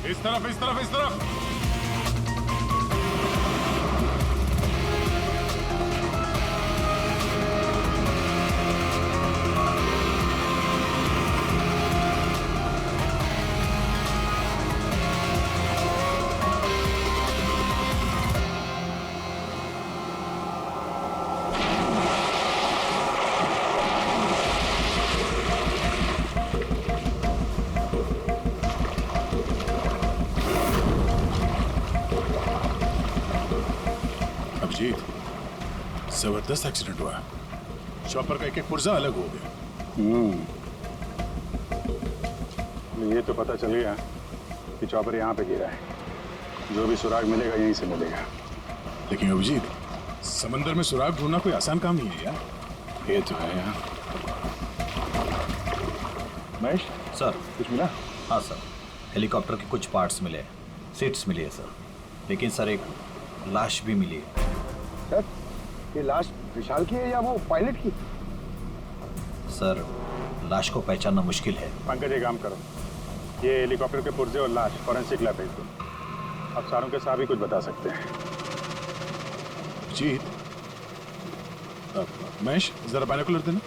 इस तरफ, इस तरफ, इस तरफ। जबरदस्त एक्सीडेंट हुआ। चॉपर का एक एक पुर्जा अलग हो गया। ये तो पता चल गया कि चॉपर यहाँ पे गिरा है। जो भी सुराग मिलेगा यहीं से मिलेगा। लेकिन अभिजीत, समंदर में सुराग ढूंढना कोई आसान काम नहीं है यार। ये तो है यार। महेश सर, कुछ मिला? हाँ सर, हेलीकॉप्टर के कुछ पार्ट्स मिले, सीट्स मिली है सर। लेकिन सर एक लाश भी मिली है। सर, ये लाश विशाल की है या वो पायलट की? सर, लाश को पहचानना मुश्किल है। पंकज, एक काम करो, ये हेलीकॉप्टर के पुर्जे और लाश फॉरेंसिक लैब भेज दो। अब सारों के साथ भी कुछ बता सकते हैं। जीत, महेश जरा बाइनोकुलर देना।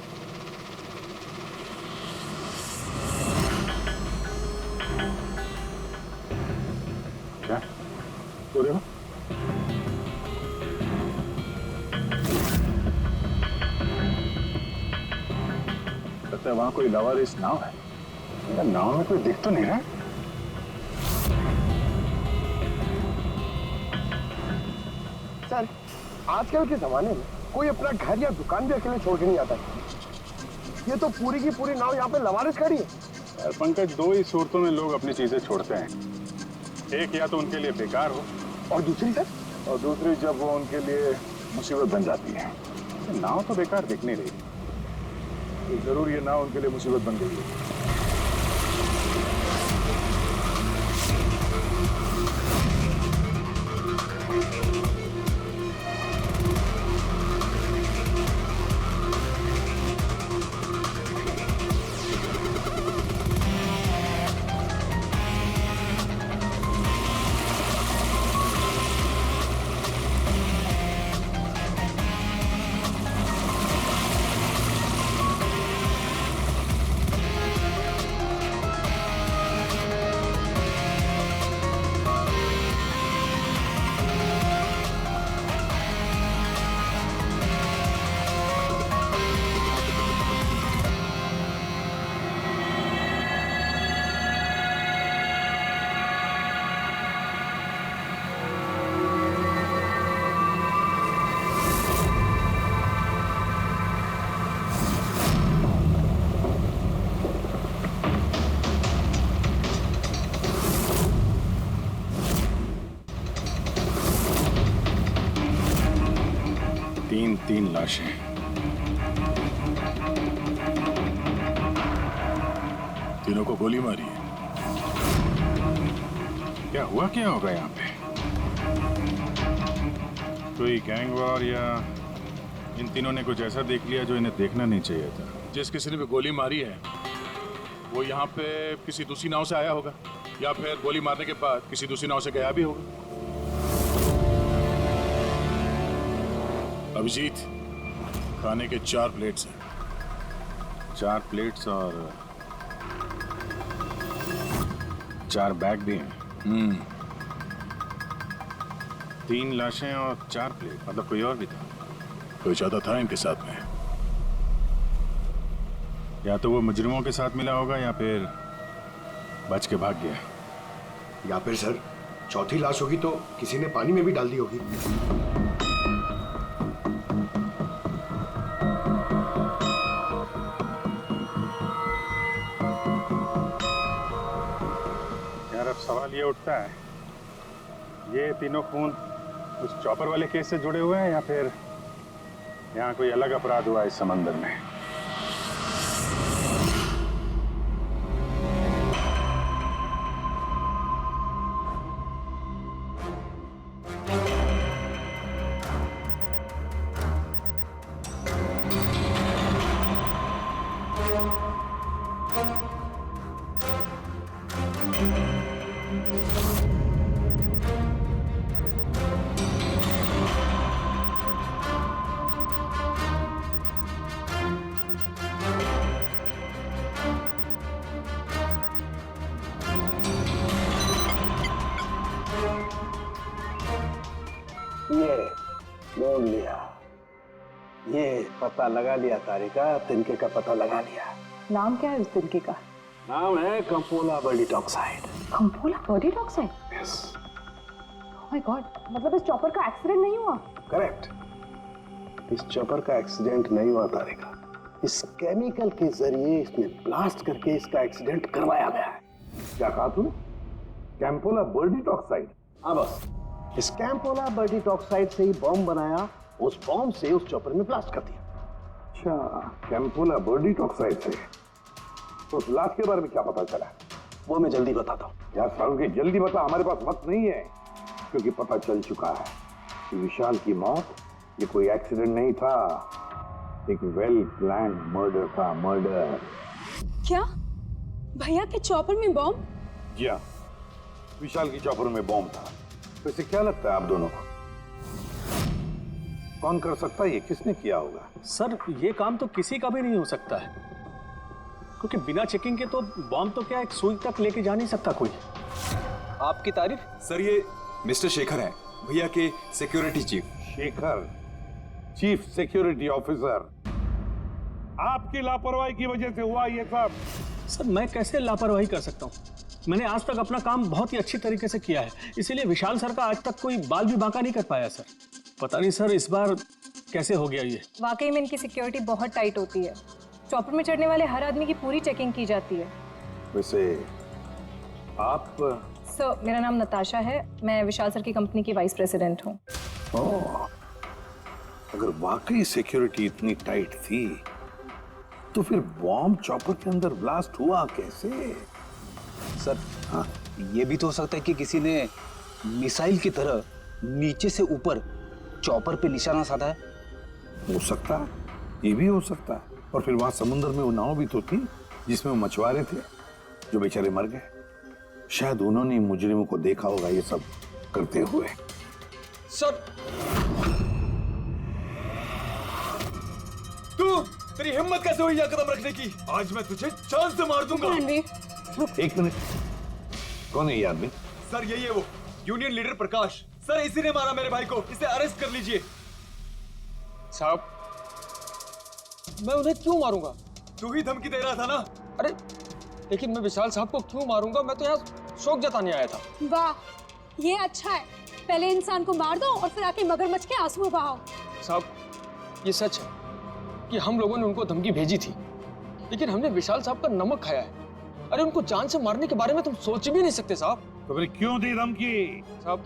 क्या? वो देखो। लगता है वहां कोई लवारिस नाव है। नाव में कोई दिख तो नहीं रहा। सर, आजकल के जमाने में कोई अपना घर या दुकान भी अकेले छोड़ के नहीं आता है। ये तो पूरी की पूरी नाव यहाँ पे लवारिस खड़ी है। यार पंकज, दो ही सूरतों में लोग अपनी चीजें छोड़ते हैं। एक या तो उनके लिए बेकार हो, और दूसरी सर? और दूसरी जब वो उनके लिए मुसीबत बन जाती है। नाव तो बेकार दिख नहीं रही, तो जरूर ये नाव उनके लिए मुसीबत बन गई है। तीन लाशें। तीनों को गोली मारी है। क्या हुआ, क्या होगा यहाँ पे? कोई गैंग वॉर या इन तीनों ने कुछ ऐसा देख लिया जो इन्हें देखना नहीं चाहिए था? जिस किसी ने भी गोली मारी है वो यहाँ पे किसी दूसरी नाव से आया होगा या फिर गोली मारने के बाद किसी दूसरी नाव से गया भी होगा। अभिजीत, खाने के 4 प्लेट्स हैं। 4 प्लेट्स और 4 बैग भी हैं। 3 लाशें और 4 प्लेट, मतलब कोई और भी था? कोई ज्यादा था इनके साथ में। या तो वो मुजरिमों के साथ मिला होगा या फिर बच के भाग गया। या फिर सर, चौथी लाश होगी तो किसी ने पानी में भी डाल दी होगी। यार अब सवाल ये उठता है, ये तीनों खून उस चॉपर वाले केस से जुड़े हुए हैं या फिर यहाँ कोई अलग अपराध हुआ इस समंदर में? ये ढूंढ लिया, ये पता लगा लिया तारिका, तिनके का पता लगा लिया। नाम क्या है उस तिनके का? नाम है कंपोला बर्डीटॉक्साइड। कंपोला बर्डीटॉक्साइड? यस, ओह माय गॉड, मतलब इस चॉपर का एक्सीडेंट नहीं हुआ? करेक्ट। इस चॉपर का एक्सीडेंट नहीं हुआ तारिका, इस केमिकल के जरिए इसने ब्लास्ट करके इसका एक्सीडेंट करवाया गया है। क्या कहा तूने? कैंपोला बर्डीटॉक्साइड? हाँ बस, इस कैंपोला बर्डीटॉक्साइड से ही बॉम्ब बनाया, उस बॉम्ब से उस चॉपर में ब्लास्ट कर दिया। अच्छा, कैंपोला बर्डीटॉक्साइड से। तो उस लाश के बारे में क्या पता चला? वो मैं जल्दी बताता हूँ। यार सारुण के जल्दी बता, हमारे पास वक्त नहीं है, क्योंकि पता चल चुका है कि विशाल की मौत ये कोई एक्सीडेंट नहीं था, एक वेल प्लान मर्डर था। मर्डर। क्या भैया के चॉपर में बॉम्ब? जी हाँ, विशाल की चॉपर में बॉम्ब था। वैसे क्या लगता है आप दोनों को, कौन कर सकता है? ये किसने किया होगा? सर ये काम तो किसी का भी नहीं हो सकता है, क्योंकि बिना चेकिंग के तो बॉम्ब तो क्या एक सुई तक लेके जा नहीं सकता कोई। आपकी तारीफ? सर ये मिस्टर शेखर हैं, भैया के security chief. Shekhar, chief security officer. आपकी लापरवाही की वजह से हुआ ये सब। सर मैं कैसे लापरवाही कर सकता हूँ? मैंने आज तक अपना काम बहुत ही अच्छी तरीके से किया है, इसीलिए विशाल सर का आज तक कोई बाल भी बांका नहीं कर पाया सर। पता नहीं सर इस बार कैसे हो गया ये। वाकई में इनकी सिक्योरिटी बहुत टाइट होती है। चॉपर में चढ़ने वाले हर आदमी की पूरी चेकिंग की जाती है। वैसे आप? सर मेरा नाम नताशा है, मैं विशाल सर की कंपनी की वाइस प्रेसिडेंट हूँ। अगर वाकई सिक्योरिटी इतनी टाइट थी तो फिर बॉम्ब चॉपर के अंदर ब्लास्ट हुआ कैसे? सर हाँ, ये भी तो हो सकता है कि किसी ने मिसाइल की तरह नीचे से ऊपर चॉपर पे निशाना साधा है। हो सकता है, ये भी हो सकता है। और फिर वहां समुद्र में वो नाव भी तो थी जिसमें वो मछुआरे थे जो बेचारे मर गए। शायद उन्होंने मुजरिमों को देखा होगा ये सब करते हुए। सर तेरी हिम्मत कैसे हुई यह कदम रखने की? आज मैं तुझे जान से मार दूंगा। एक मिनट, कौन है ये आदमी? सर यही है वो यूनियन लीडर प्रकाश। सर इसी ने मारा मेरे भाई को, इसे अरेस्ट कर लीजिए। साहब मैं उन्हें क्यों मारूंगा? तू ही धमकी दे रहा था ना? अरे लेकिन मैं विशाल साहब को क्यों मारूंगा? मैं तो यहाँ शोक जताने आया था। वाह ये अच्छा है, पहले इंसान को मार दो और फिर आके मगरमच्छ के आंसू बहाओ। साहब ये सच है कि हम लोगों ने उनको धमकी भेजी थी, लेकिन हमने विशाल साहब का नमक खाया है। अरे उनको जान से मारने के बारे में तुम सोच भी नहीं सकते साहब। तो फिर क्यों दी धमकी? साहब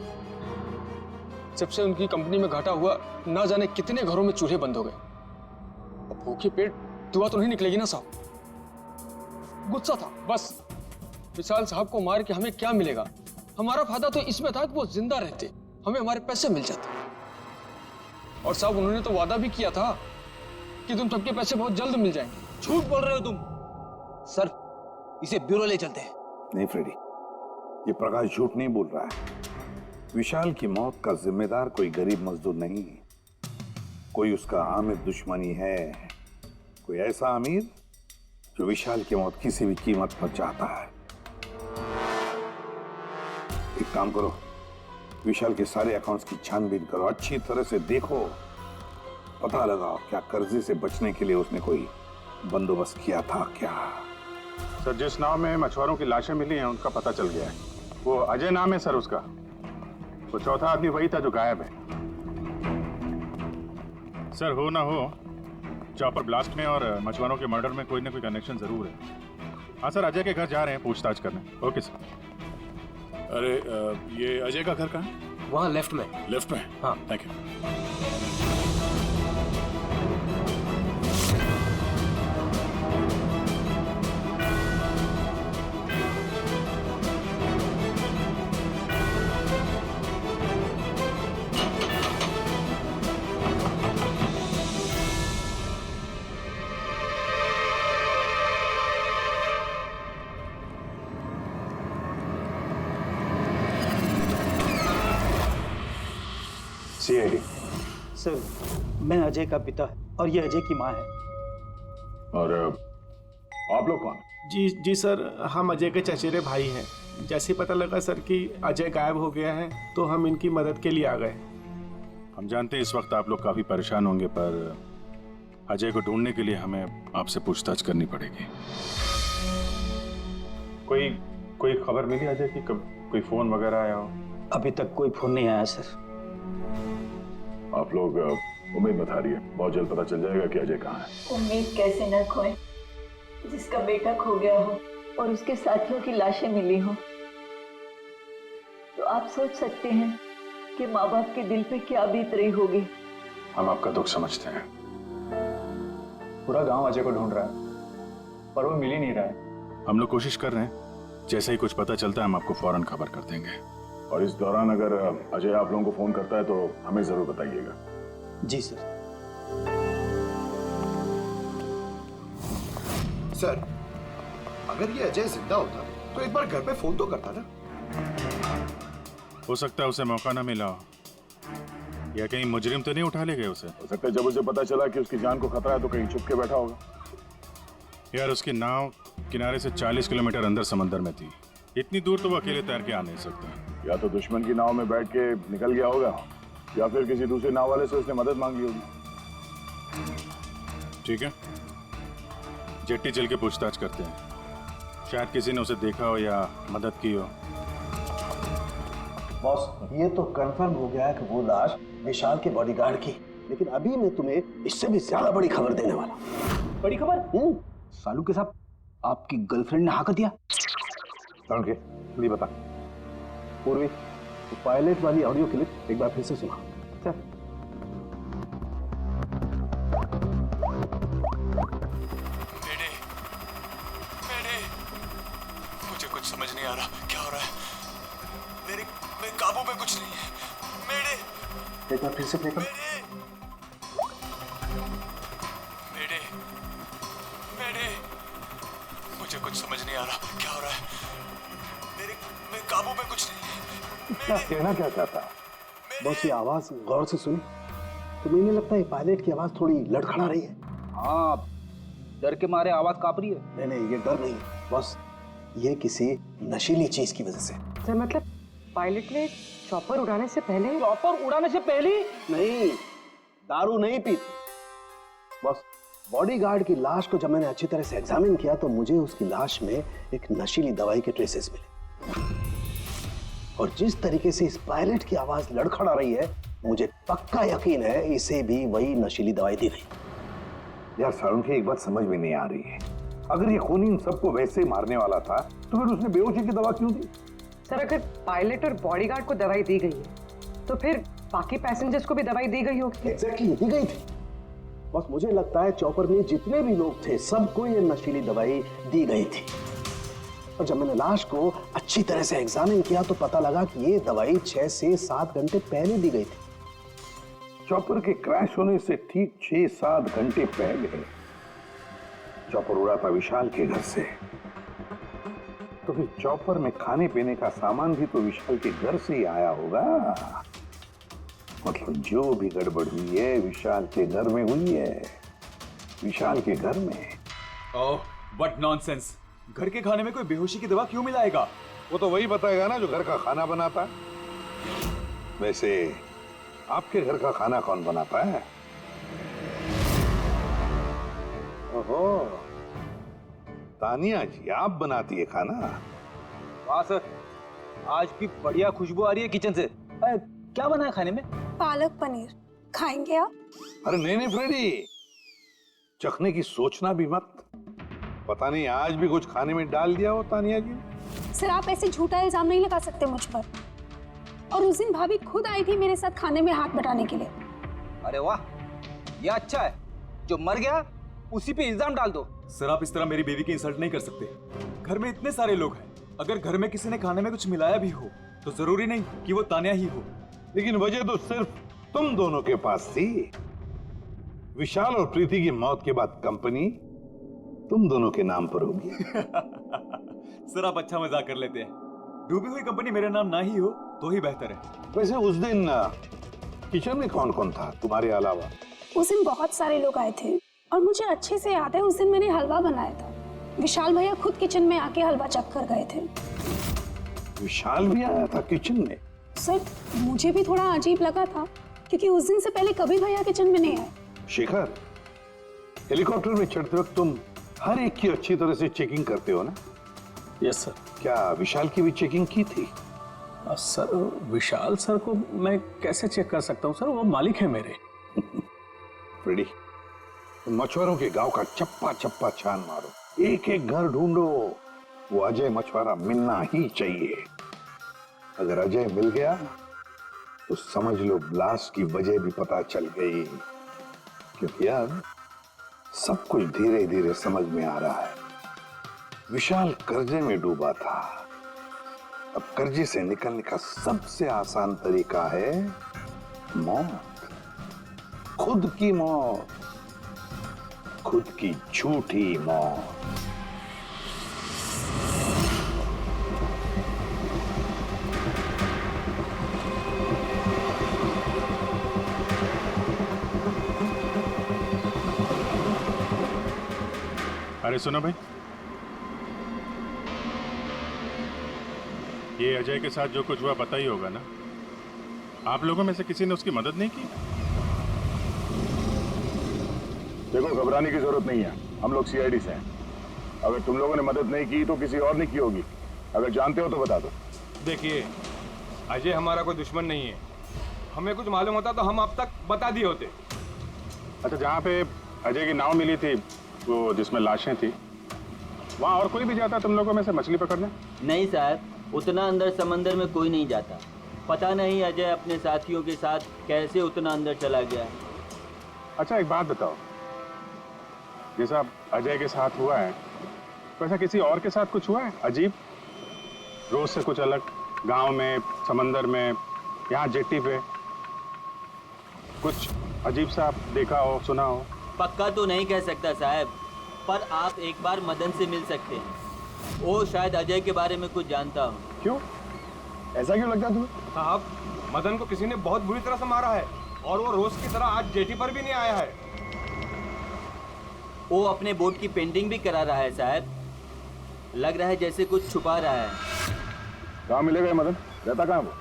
जब से उनकी कंपनी में घाटा हुआ, ना जाने कितने घरों में चूल्हे बंद हो गए। अब भूखे पेट दुआ तो नहीं निकलेगी ना साहब। गुस्सा था बस। विशाल साहब को मार के हमें क्या मिलेगा? हमारा फायदा तो इसमें था कि वो जिंदा रहते, हमें हमारे पैसे मिल जाते। और साहब उन्होंने तो वादा भी किया था कि तुम सबके पैसे बहुत जल्द मिल जाएंगे। झूठ बोल रहे हो तुम। सर इसे ब्यूरो ले चलते हैं। नहीं फ्रेडी, ये प्रकाश झूठ नहीं बोल रहा है। विशाल की मौत का जिम्मेदार कोई गरीब मजदूर नहीं, कोई उसका आमिर दुश्मनी है, कोई ऐसा अमीर जो विशाल की मौत किसी भी कीमत पर चाहता है। एक काम करो, विशाल के सारे अकाउंट्स की छानबीन करो, अच्छी तरह से देखो, पता लगाओ क्या कर्जे से बचने के लिए उसने कोई बंदोबस्त किया था क्या। सर जिस नाव में मछुआरों की लाशें मिली हैं उनका पता चल गया है। वो अजय नाम है सर उसका। वो चौथा आदमी वही था जो गायब है। सर हो ना हो, चॉपर ब्लास्ट में और मछुआरों के मर्डर में कोई ना कोई कनेक्शन जरूर है। हाँ सर, अजय के घर जा रहे हैं पूछताछ करने। Okay sir. अरे ये अजय का घर कहाँ है? वहाँ लेफ्ट में। लेफ्ट में? हाँ थैंक यू। CID। सर मैं अजय का पिता और ये अजय की माँ है। और आप लोग कौन? जी सर, हम अजय के चचेरे भाई हैं। जैसे पता लगा सर कि अजय गायब हो गया है तो हम इनकी मदद के लिए आ गए। हम जानते हैं इस वक्त आप लोग काफी परेशान होंगे, पर अजय को ढूंढने के लिए हमें आपसे पूछताछ करनी पड़ेगी। कोई खबर मिली अजय की? कब कोई फोन वगैरह आया हो? अभी तक कोई फोन नहीं आया सर। आप लोग उम्मीद मत हारिए, बहुत जल्द पता चल जाएगा कि अजय कहाँ है। उम्मीद कैसे न खोए, जिसका बेटा खो गया हो और उसके साथियों की लाशें मिली हो, तो आप सोच सकते हैं कि माँ बाप के दिल पे क्या बीत रही होगी। हम आपका दुख समझते हैं। पूरा गांव अजय को ढूंढ रहा है पर वो मिल ही नहीं रहा है। हम लोग कोशिश कर रहे हैं, जैसे ही कुछ पता चलता है हम आपको फौरन खबर कर देंगे। और इस दौरान अगर अजय आप लोगों को फोन करता है तो हमें जरूर बताइएगा। जी सर। सर, अगर ये अजय जिंदा होता तो एक बार घर पे फोन तो करता ना। हो सकता है उसे मौका ना मिला हो, या कहीं मुजरिम तो नहीं उठा ले गए उसे। हो सकता है जब उसे पता चला कि उसकी जान को खतरा है तो कहीं छुप के बैठा होगा। यार उसकी नाव किनारे से 40 किलोमीटर अंदर समंदर में थी। इतनी दूर तो वो अकेले तैर के आ नहीं सकता। या तो दुश्मन की नाव में बैठ के निकल गया होगा, या फिर किसी दूसरे नाव वाले से उसने मदद मांगी होगी। ठीक है, जेट्टी चल के पूछताछ करते हैं, शायद किसी ने उसे देखा हो या मदद की हो। बॉस, ये तो कंफर्म हो गया कि वो लाश विशाल के बॉडीगार्ड की, लेकिन अभी मैं तुम्हें इससे भी ज्यादा बड़ी खबर देने वाला। बड़ी खबर? सालू के साथ आपकी गर्लफ्रेंड ने हाँ कर दिया? के नहीं बता। पूर्वी, तो पायलट वाली ऑडियो क्लिप एक बार फिर से सुना। चल। मुझे कुछ समझ नहीं आ रहा क्या हो रहा है। मेरे काबू में कुछ नहीं है। मेरे एक बार फिर से प्ले कर। मुझे कुछ समझ नहीं आ रहा क्या हो रहा है। मेरे काबू में कुछ नहीं है। क्या कहना क्या चाहता? बॉस, ये आवाज गौर से सुनी तो मैंने लगता है पायलट की आवाज थोड़ी लड़खड़ा रही है। हाँ, डर के मारे आवाज कांप रही है। नहीं, ये डर नहीं है बॉस, ये किसी नशीली चीज की वजह से। सर मतलब पायलट ने चॉपर उड़ाने से पहले? चॉपर उड़ाने से पहले? नहीं, दारू नहीं पीती बॉस। बॉडीगार्ड की लाश को जब मैंने अच्छी तरह से एग्जामिन किया तो मुझे उसकी लाश में एक नशीली दवाई के ट्रेसेस मिले, और जिस तरीके से इस पायलट की आवाज लड़खड़ा रही है, मुझे पक्का यकीन है इसे भी वही नशीली दवाई दी गई। यार सारुण की एक बात समझ में नहीं आ रही है, अगर ये खूनी इन सबको वैसे मारने वाला था तो फिर उसने बेहोशी की दवा क्यों दी? सर, अगर पायलट और बॉडीगार्ड को दवाई दी गई है तो फिर बाकी पैसेंजर्स को भी दवाई दी गई होगी। एग्जैक्टली, दी गई थी। बस मुझे लगता है चॉपर में जितने भी लोग थे सबको ये नशीली दवाई दी गई थी, और जब मैंने लाश को अच्छी तरह से एग्जामिन किया तो पता लगा कि ये दवाई 6 से 7 घंटे पहले दी गई थी। चॉपर के क्रैश होने से ठीक 6-7 घंटे पहले चॉपर उड़ा था विशाल के घर से, तो फिर चॉपर में खाने पीने का सामान भी तो विशाल के घर से ही आया होगा। मतलब जो भी गड़बड़ हुई है विशाल के घर में हुई है, विशाल के घर में। ओह, व्हाट नॉनसेंस। घर के खाने में कोई बेहोशी की दवा क्यों मिलाएगा? वो तो वही बताएगा ना जो घर का खाना बनाता है। वैसे आपके घर का खाना कौन बनाता है? ओहो, तानिया जी आप बनाती है खाना? वाह सर, आज भी बढ़िया खुशबू आ रही है किचन से। क्या बना है खाने में? पालक पनीर खाएंगे आप? अरे नहीं फ्रेडी, चखने की सोचना भी मत। पता नहीं आज भी कुछ खाने में डाल दिया हो तानिया जी। सर, आप ऐसे झूठा इल्जाम नहीं लगा सकते मुझ पर। और उस दिन भाभी खुद आई थी मेरे साथ खाने में हाथ बटाने के लिए। अरे वाह, ये अच्छा है, जो मर गया उसी पे इल्जाम डाल दो। सर, आप इस तरह मेरी बेबी की इंसल्ट नहीं कर सकते। घर में इतने सारे लोग हैं, अगर घर में किसी ने खाने में कुछ मिलाया भी हो तो जरूरी नहीं कि वो तानिया ही हो। लेकिन वजह तो सिर्फ तुम दोनों के पास थी। विशाल और प्रीति की मौत के बाद कंपनी तुम दोनों के नाम पर होगी। सर, आप अच्छा मजाक कर लेते हैं। डूबी हुई कंपनी मेरे नाम ना ही हो तो ही बेहतर है। वैसे उस दिन किचन में कौन कौन था तुम्हारे अलावा? उस दिन बहुत सारे लोग आए थे और मुझे अच्छे से याद है उस दिन मैंने हलवा बनाया था। विशाल भैया खुद किचन में आके हलवा चख कर गए थे। विशाल भी आया था किचन में? सर मुझे भी थोड़ा अजीब लगा था क्योंकि उस दिन से पहले कभी भैया किचन में नहीं आए। शेखर, हेलीकॉप्टर में चढ़ते वक्त तुम हर एक की अच्छी तरह से चेकिंग करते हो ना? Yes sir. क्या विशाल की भी चेकिंग की थी? सर विशाल सर को मैं कैसे चेक कर सकता हूँ सर, वो मालिक है मेरे। फ्रेडी, मछुआरों के गांव का चप्पा चप्पा छान मारो, एक एक घर ढूंढो। वो अजय मछुआरा मिलना ही चाहिए। अगर अजय मिल गया तो समझ लो ब्लास्ट की वजह भी पता चल गई, क्योंकि अब सब कुछ धीरे धीरे समझ में आ रहा है। विशाल कर्जे में डूबा था, अब कर्जे से निकलने का सबसे आसान तरीका है मौत, खुद की मौत, खुद की झूठी मौत। अरे सुनो भाई, ये अजय के साथ जो कुछ हुआ पता ही होगा ना? आप लोगों में से किसी ने उसकी मदद नहीं की? देखो, घबराने की जरूरत नहीं है, हम लोग सीआईडी से हैं। अगर तुम लोगों ने मदद नहीं की तो किसी और ने की होगी। अगर जानते हो तो बता दो। देखिए, अजय हमारा कोई दुश्मन नहीं है। हमें कुछ मालूम होता तो हम अब तक बता दिए होते। अच्छा, जहाँ पे अजय की नाव मिली थी, वो जिसमें लाशें थी, वहाँ और कोई भी जाता तुम लोगों में से मछली पकड़ने? नहीं साहब, उतना अंदर समंदर में कोई नहीं जाता। पता नहीं अजय अपने साथियों के साथ कैसे उतना अंदर चला गया। अच्छा एक बात बताओ, जैसा अजय के साथ हुआ है वैसा किसी और के साथ कुछ हुआ है अजीब, रोज से कुछ अलग? गांव में, समंदर में, यहाँ जेट्टी पे कुछ अजीब सा देखा हो, सुना हो? पक्का तो नहीं कह सकता साहब, पर आप एक बार मदन से मिल सकते हैं। वो शायद अजय के बारे में कुछ जानता हो। क्यों? ऐसा क्यों लगता है तुम्हें? साहब, मदन को किसी ने बहुत बुरी तरह से मारा है और वो रोज की तरह आज जेटी पर भी नहीं आया है। वो अपने बोट की पेंटिंग भी करा रहा है साहब। लग रहा है जैसे कुछ छुपा रहा है। कहाँ मिलेगा ये मदन? रहता कहाँ वो?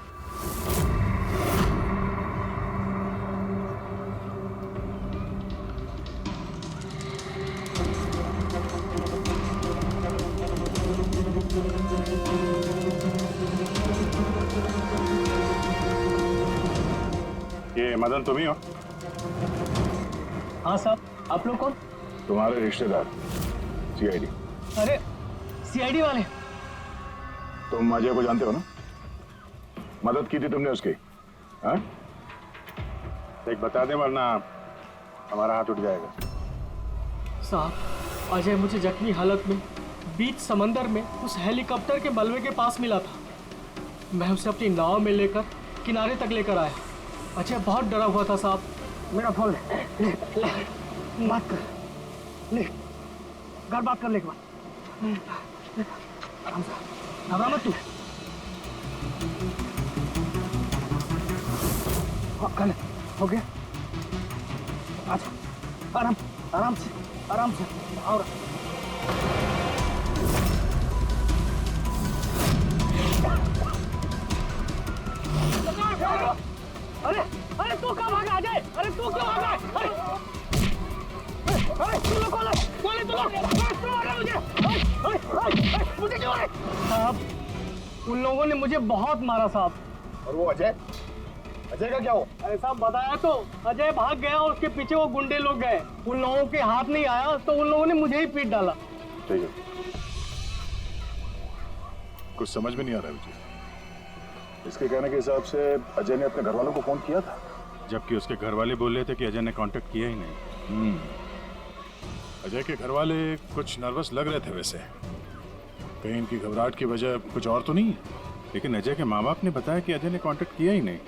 ये मदन तुम ही हो? हाँ साहब, आप लोग कौन? तुम्हारे रिश्तेदार, सीआईडी। अरे सीआईडी वाले? तुम अजय को जानते हो ना? मदद की थी तुमने उसकी, हाँ? एक बता दे वरना हमारा हाथ उठ जाएगा। साहब, अजय मुझे जख्मी हालत में बीच समंदर में उस हेलीकॉप्टर के मलबे के पास मिला था। मैं उसे अपनी नाव में लेकर किनारे तक लेकर आया। अजय बहुत डरा हुआ था साहब। मेरा फोन ले, बात कर, ले, घर बात कर ले एक बार। आराम से, घबरा मत तू। हाँ, कर ले, हो गया। अच्छा, आराम से, और अरे तू कहाँ भागा अजय? अरे तू क्यों भागा? अरे तू लोग कौन मुझे क्यों? साहब, उन लोगों ने मुझे बहुत मारा साहब। और वो अजय का क्या हो? अरे साहब बताया तो, अजय भाग गया और उसके पीछे वो गुंडे लोग गए। उन लोगों के हाथ नहीं आया तो उन लोगों ने मुझे ही पीट डाला। ठीक है, कुछ समझ में नहीं आ रहा है मुझे। इसके कहने के हिसाब से अजय ने अपने घर वालों को फोन किया था, जबकि उसके घर वाले बोल रहे थे कि अजय ने कांटेक्ट किया ही नहीं। अजय के घर वाले कुछ नर्वस लग रहे थे वैसे। कहीं इनकी घबराहट की वजह कुछ और तो नहीं है? लेकिन अजय के माँ बाप ने बताया कि अजय ने कांटेक्ट किया ही नहीं।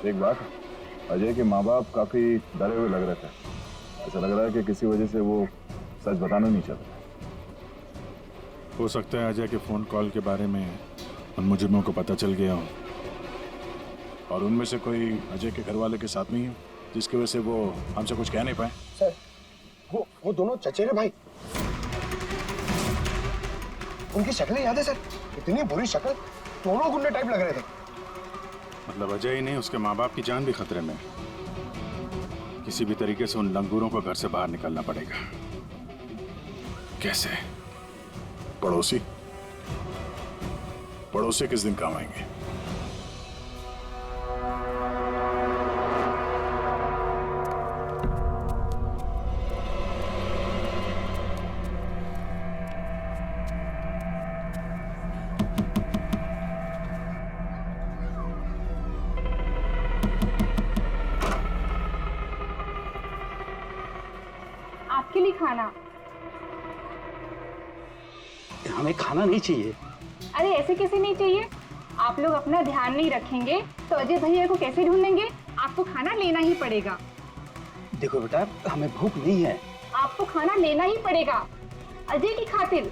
एक बात, अजय के माँ बाप काफी डरे हुए लग रहे थे। ऐसा लग रहा है कि किसी वजह से वो सच बताना नहीं चाहते। हो सकता है अजय के फोन कॉल के बारे में उन मुजरिमों को पता चल गया हो। और उनमें से कोई अजय के घर वाले के साथ नहीं है जिसकी वजह से वो हमसे कुछ कह नहीं पाए? सर वो दोनों चचेरे भाई, उनकी शक्लें याद है सर? इतनी बुरी शक्ल, दोनों गुंडे टाइप लग रहे थे। मतलब अजय ही नहीं, उसके माँ बाप की जान भी खतरे में। किसी भी तरीके से उन लंगूरों को घर से बाहर निकलना पड़ेगा। कैसे? पड़ोसी किस दिन काम आएंगे? आपके लिए खाना। हमें खाना नहीं चाहिए। अरे ऐसे कैसे नहीं चाहिए? आप लोग अपना ध्यान नहीं रखेंगे तो अजय भैया को कैसे ढूंढेंगे? आपको खाना लेना ही पड़ेगा। देखो बेटा, हमें भूख नहीं है। आपको खाना लेना ही पड़ेगा अजय की खातिर।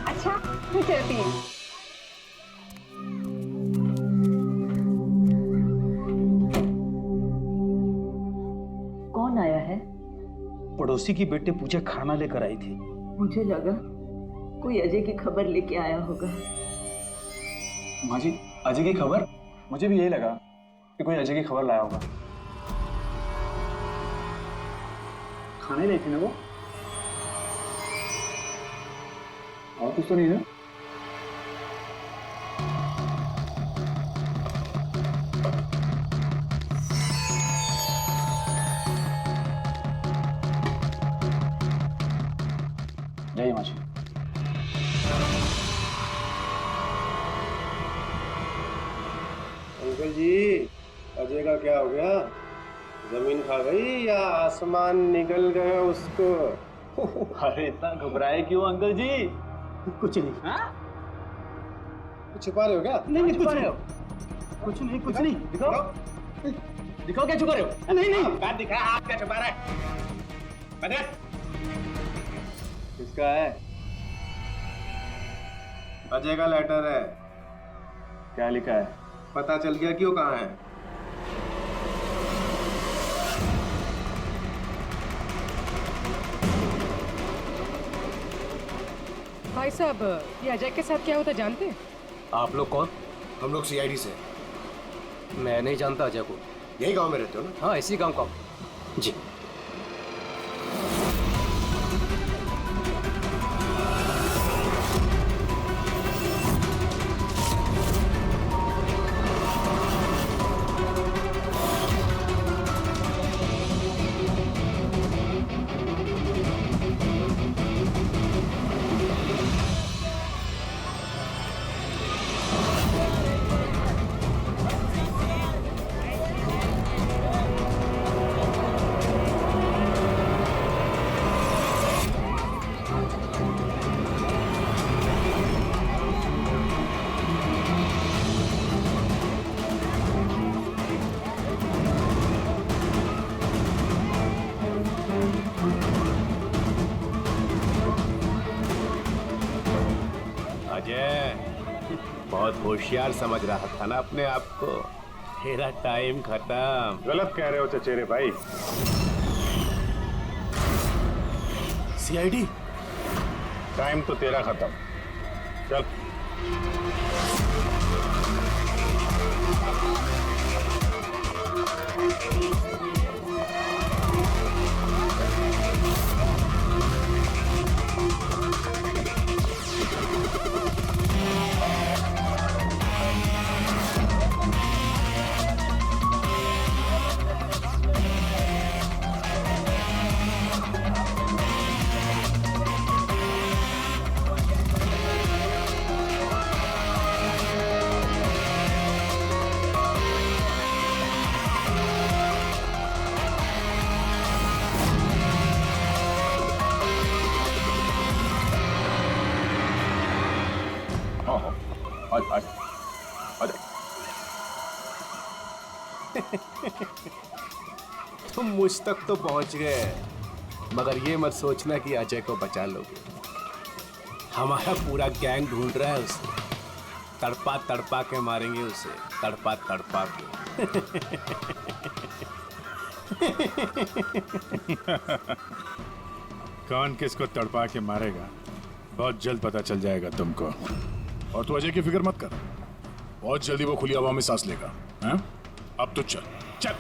अच्छा, मैं चलती हूँ। कौन आया है? पड़ोसी की बेटे पूजा खाना लेकर आई थी। मुझे लगा कोई अजय की खबर लेके आया होगा। माँ जी, अजय की खबर? मुझे भी यही लगा कि कोई अजय की खबर लाया होगा। खाने लाई थी ना वो? और कुछ तो नहीं है? जय माँ जी। अंकल जी, अजय का क्या हो गया? जमीन खा गई या आसमान निकल गया उसको? अरे इतना घबराए क्यों अंकल जी? कुछ नहीं। हाँ? कुछ छुपा रहे हो क्या? नहीं नहीं, छुपा रहे हो? कुछ नहीं, कुछ नहीं। दिखाओ क्या छुपा रहे हो? नहीं नहीं, बात दिखा, आप क्या छुपा रहे हैं? किसका है? अजय का लेटर है। क्या लिखा है? पता चल गया कि वो कहाँ है। भाई साहब, ये अजय के साथ क्या होता जानते हैं? आप लोग कौन? हम लोग सीआईडी से। मैं नहीं जानता अजय को। यही गांव में रहते हो ना? हाँ, इसी गांव का। जी। बहुत होशियार समझ रहा था ना अपने आप को। तेरा टाइम खत्म। गलत कह रहे हो चचेरे भाई। सीआईडी? टाइम तो तेरा खत्म। चल। तुम मुझ तक तो पहुंच गए, मगर ये मत सोचना कि अजय को बचा लोगे। हमारा पूरा गैंग ढूंढ रहा है उसे। तड़पा तड़पा के मारेंगे उसे, तड़पा तड़पा के। कौन किसको तड़पा के मारेगा बहुत जल्द पता चल जाएगा तुमको। और तू अजय की फिक्र मत कर, बहुत जल्दी वो खुली हवा में सांस लेगा। हैं? अब तो चल चल।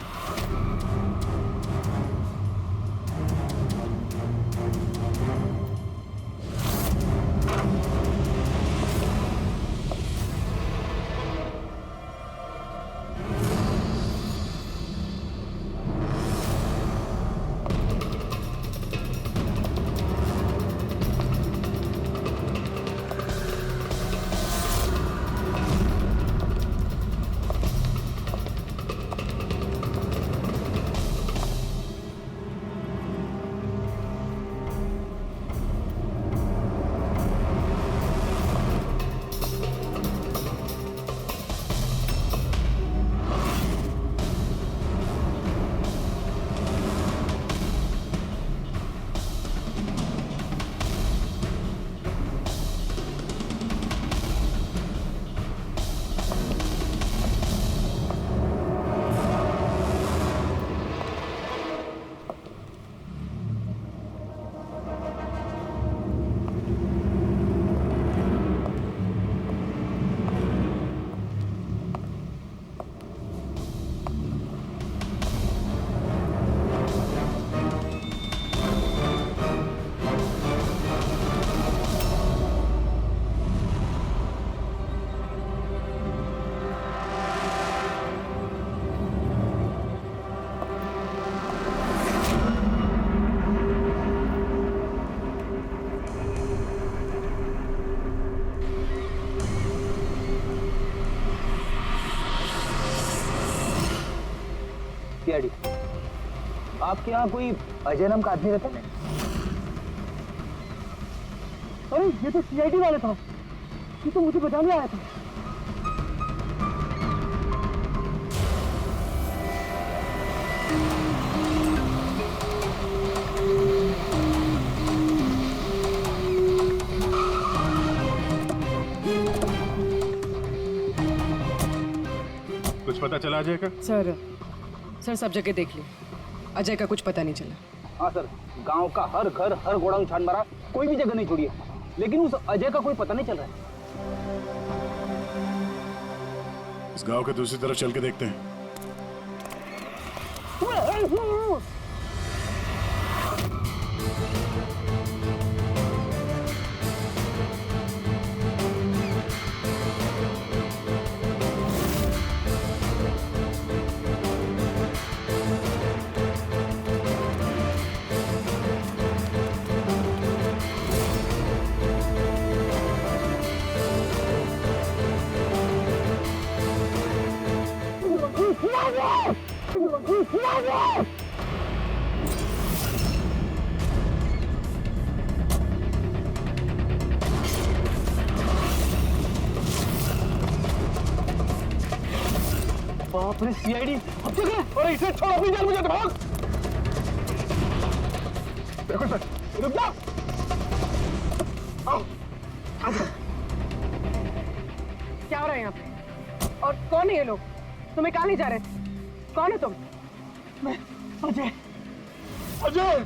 सीआईडी, आपके यहाँ कोई अजय नाम का आदमी रहता है? अरे ये तो सीआईडी वाला था, ये तो मुझे बचाने आया था। कुछ पता चला अजय का? सर सब जगह देख ली, अजय का कुछ पता नहीं चला। हाँ सर, गांव का हर घर हर गोडाउन छान मारा, कोई भी जगह नहीं छोड़ी है, लेकिन उस अजय का कोई पता नहीं चल रहा है। इस गांव के दूसरी तरफ चल के देखते हैं। बाप रे सीआईडी, अब तक है। और इसे छोड़, अपनी जान बचा, भाग। देखो सर, रुक जा। आओ, क्या हो रहा है यहाँ पे? और कौन है ये लोग? तुम्हें कहाँ ले जा रहे थे? कौन है तुम? मैं अजय। अजय,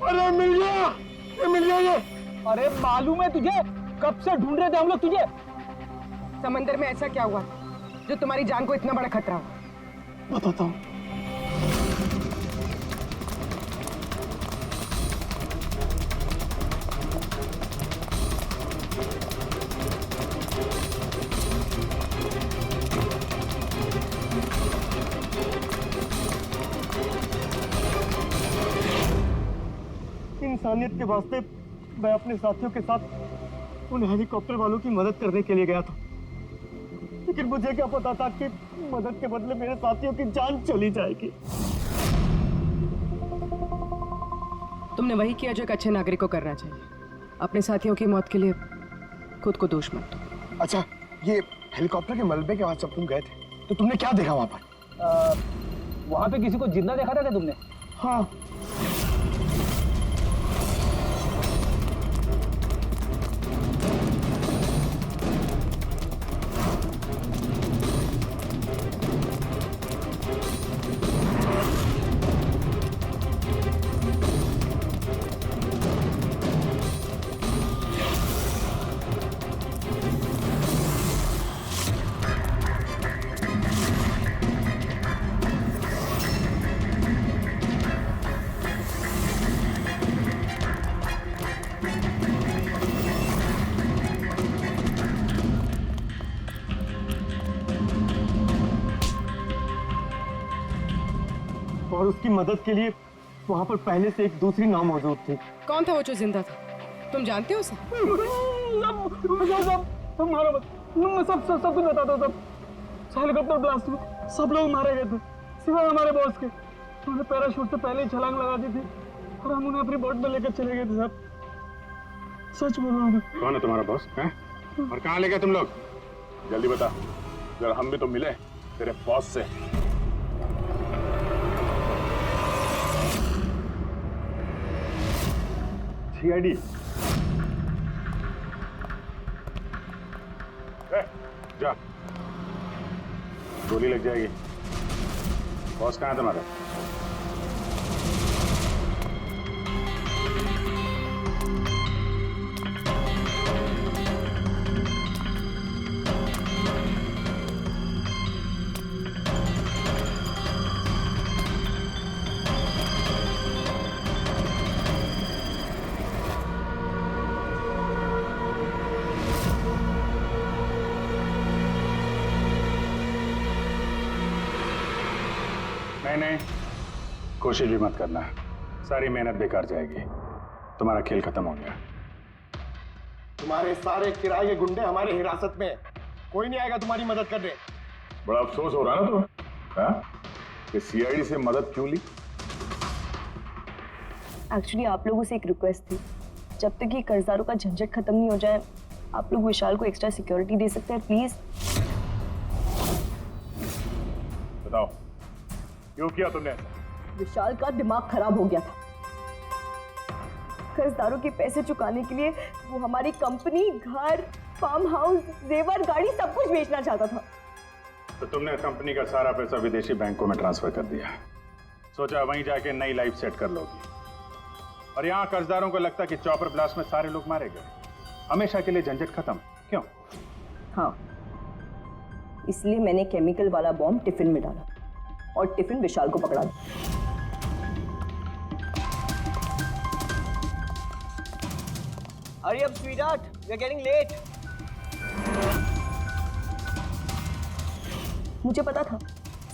अरे मिल गया, ये मिल गया ये। अरे मालूम है तुझे, कब से ढूंढ रहे थे हम लोग तुझे। समंदर में ऐसा क्या हुआ जो तुम्हारी जान को इतना बड़ा खतरा हो? बताता हूँ। इंसानियत के वास्ते मैं अपने साथियों के साथ उन हेलीकॉप्टर वालों की मदद करने के लिए गया था, लेकिन मुझे क्या पता था कि मदद के बदले मेरे साथियों की जान चली जाएगी। तुमने वही किया जो एक अच्छे नागरिक को करना चाहिए। अपने साथियों की मौत के लिए खुद को दोष मत दो। अच्छा, ये हेलीकॉप्टर के मलबे के बाद जब तुम गए थे तो तुमने क्या देखा वहां पर? वहां पे किसी को जिंदा देखा था क्या तुमने? हाँ, और उसकी मदद के लिए वहाँ पर पहले से एक दूसरी नाव मौजूद थी। कौन था वो जो जिंदा था? तुम जानते हो उसे? मैं सब कुछ बताता हूँ। सब हेलीकॉप्टर ब्लास्ट में सब लोग मारे गए थे सिवाय हमारे बॉस के। उन्होंने पैराशूट से पहले ही छलांग लगा दी थी और हम उन्हें अपनी बोट में लेकर चले गए थे साहब। सच बोल रहा हूँ। कौन है तुम्हारा बॉस है? और कहाँ ले गए तुम लोग? जल्दी बता, अगर हम भी तो मिले तेरे बॉस से। सीआईडी जा, गोली लग जाएगी। बॉस कहाँ है तुम्हारा? नहीं, कोशिश भी मत करना, सारी मेहनत बेकार जाएगी। तुम्हारा खेल खत्म हो गया। तुम्हारे सारे किराए के गुंडे हमारे हिरासत में हैं। कोई नहीं आएगा तुम्हारी मदद करने। बड़ा अफसोस हो रहा है ना तुम्हें, हाँ? कि सीआईडी से मदद क्यों ली? एक्चुअली आप लोगों से एक रिक्वेस्ट थी, जब तक ये कर्जदारों का झंझट खत्म नहीं हो जाए आप लोग विशाल को एक्स्ट्रा सिक्योरिटी दे सकते हैं प्लीज। बताओ क्यों किया तुमने ऐसा? विशाल का दिमाग खराब हो गया था। कर्जदारों के पैसे चुकाने के लिए वो हमारी कंपनी, घर, फार्म हाउस, जेवर, गाड़ी सब कुछ बेचना चाहता था। तो तुमने कंपनी का सारा पैसा विदेशी बैंकों में ट्रांसफर कर दिया। सोचा वहीं जाके नई लाइफ सेट कर लोगी। और यहाँ कर्जदारों को लगता कि चॉपर ब्लास्ट में सारे लोग मारे गए, हमेशा के लिए झंझट खत्म। क्यों? हाँ, इसलिए मैंने केमिकल वाला बॉम्ब टिफिन में डाला और टिफिन विशाल को पकड़ा दिया। Hurry up, sweetheart. We're getting late. मुझे पता था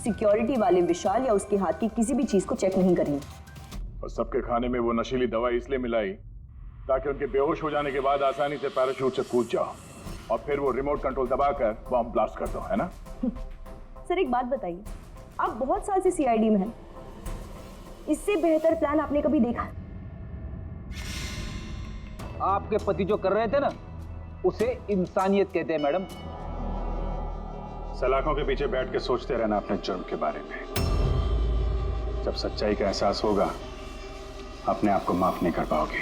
सिक्योरिटी वाले विशाल या उसके हाथ की किसी भी चीज को चेक नहीं करेंगे। और सबके खाने में वो नशीली दवाई इसलिए मिलाई ताकि उनके बेहोश हो जाने के बाद आसानी से पैराशूट से कूद जाओ और फिर वो रिमोट कंट्रोल दबाकर बॉम्ब ब्लास्ट कर दो, है ना? सर एक बात बताइए, आप बहुत साल से सीआईडी में हैं, इससे बेहतर प्लान आपने कभी देखा? आपके पति जो कर रहे थे ना, उसे इंसानियत कहते हैं मैडम। सलाखों के पीछे बैठ के सोचते रहना अपने जुर्म के बारे में। जब सच्चाई का एहसास होगा अपने आप को माफ नहीं कर पाओगे।